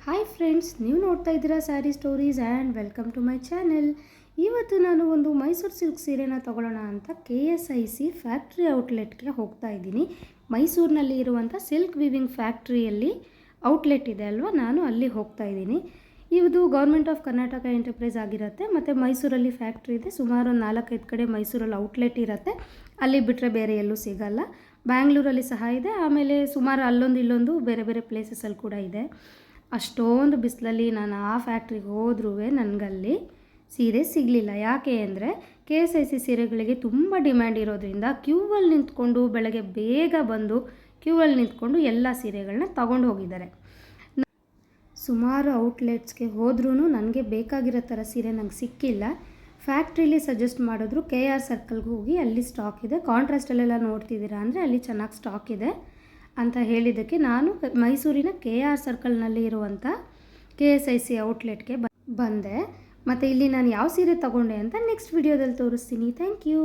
Hi friends, ನೀವು ನೋಡ್ತಾ ಇದ್ದೀರಾ sari stories and welcome to my channel. ಇವತ್ತು ನಾನು ಒಂದು ಮೈಸೂರು ಸಿಲ್ಕ್ ಸೀರೆನ ತೊಗೊಳ್ಳೋಣ ಅಂತ KSIC ಫ್ಯಾಕ್ಟ್ರಿ ಔಟ್ಲೆಟ್ಗೆ ಹೋಗ್ತಾ ಇದ್ದೀನಿ. ಮೈಸೂರಿನಲ್ಲಿ ಇರುವಂಥ ಸಿಲ್ಕ್ ವಿವಿಂಗ್ ಫ್ಯಾಕ್ಟ್ರಿಯಲ್ಲಿ ಔಟ್ಲೆಟ್ ಇದೆ ಅಲ್ವಾ, ನಾನು ಅಲ್ಲಿ ಹೋಗ್ತಾ ಇದ್ದೀನಿ. ಇದು ಗೌರ್ಮೆಂಟ್ ಆಫ್ ಕರ್ನಾಟಕ ಎಂಟರ್ಪ್ರೈಸ್ ಆಗಿರುತ್ತೆ. ಮತ್ತು ಮೈಸೂರಲ್ಲಿ ಫ್ಯಾಕ್ಟ್ರಿ ಇದೆ, ಸುಮಾರು 4-5 ಕಡೆ ಮೈಸೂರಲ್ಲಿ ಔಟ್ಲೆಟ್ ಇರುತ್ತೆ. ಅಲ್ಲಿ ಬಿಟ್ಟರೆ ಬೇರೆ ಎಲ್ಲೂ ಸಿಗಲ್ಲ. ಬ್ಯಾಂಗ್ಳೂರಲ್ಲಿ ಸಹ ಇದೆ, ಆಮೇಲೆ ಸುಮಾರು ಅಲ್ಲೊಂದು ಇಲ್ಲೊಂದು ಬೇರೆ ಬೇರೆ ಪ್ಲೇಸಸಲ್ಲಿ ಕೂಡ ಇದೆ. ಅಷ್ಟೊಂದು ಬಿಸಿಲಲ್ಲಿ ನಾನು ಆ ಫ್ಯಾಕ್ಟ್ರಿಗೆ ಹೋದ್ರೂ ನನಗಲ್ಲಿ ಸೀರೆ ಸಿಗಲಿಲ್ಲ. ಯಾಕೆ ಅಂದರೆ KSIC ಸೀರೆಗಳಿಗೆ ತುಂಬ ಡಿಮ್ಯಾಂಡ್ ಇರೋದ್ರಿಂದ ಕ್ಯೂವಲ್ಲಿ ನಿಂತ್ಕೊಂಡು ಬೆಳಗ್ಗೆ ಬೇಗ ಬಂದು ಕ್ಯೂವಲ್ಲಿ ನಿಂತ್ಕೊಂಡು ಎಲ್ಲ ಸೀರೆಗಳನ್ನ ತಗೊಂಡು ಹೋಗಿದ್ದಾರೆ. ಸುಮಾರು ಔಟ್ಲೆಟ್ಸ್ಗೆ ಹೋದ್ರೂ ನನಗೆ ಬೇಕಾಗಿರೋ ಥರ ಸೀರೆ ನಂಗೆ ಸಿಕ್ಕಿಲ್ಲ. ಫ್ಯಾಕ್ಟ್ರಿಲಿ ಸಜೆಸ್ಟ್ ಮಾಡಿದ್ರು KR ಸರ್ಕಲ್ಗೆ ಹೋಗಿ ಅಲ್ಲಿ ಸ್ಟಾಕ್ ಇದೆ, ಕಾಂಟ್ರಾಸ್ಟಲ್ಲೆಲ್ಲ ನೋಡ್ತಿದ್ದೀರಾ ಅಂದರೆ ಅಲ್ಲಿ ಚೆನ್ನಾಗಿ ಸ್ಟಾಕ್ ಇದೆ ಅಂತ ಹೇಳಿದ್ದಕ್ಕೆ ನಾನು ಮೈಸೂರಿನ KR ಸರ್ಕಲ್ನಲ್ಲಿ ಇರುವಂಥ KSIC ಔಟ್ಲೆಟ್ಗೆ ಬಂದೆ. ಮತ್ತು ಇಲ್ಲಿ ನಾನು ಯಾವ ಸೀರೆ ತೊಗೊಂಡೆ ಅಂತ ನೆಕ್ಸ್ಟ್ ವಿಡಿಯೋದಲ್ಲಿ ತೋರಿಸ್ತೀನಿ. Thank you.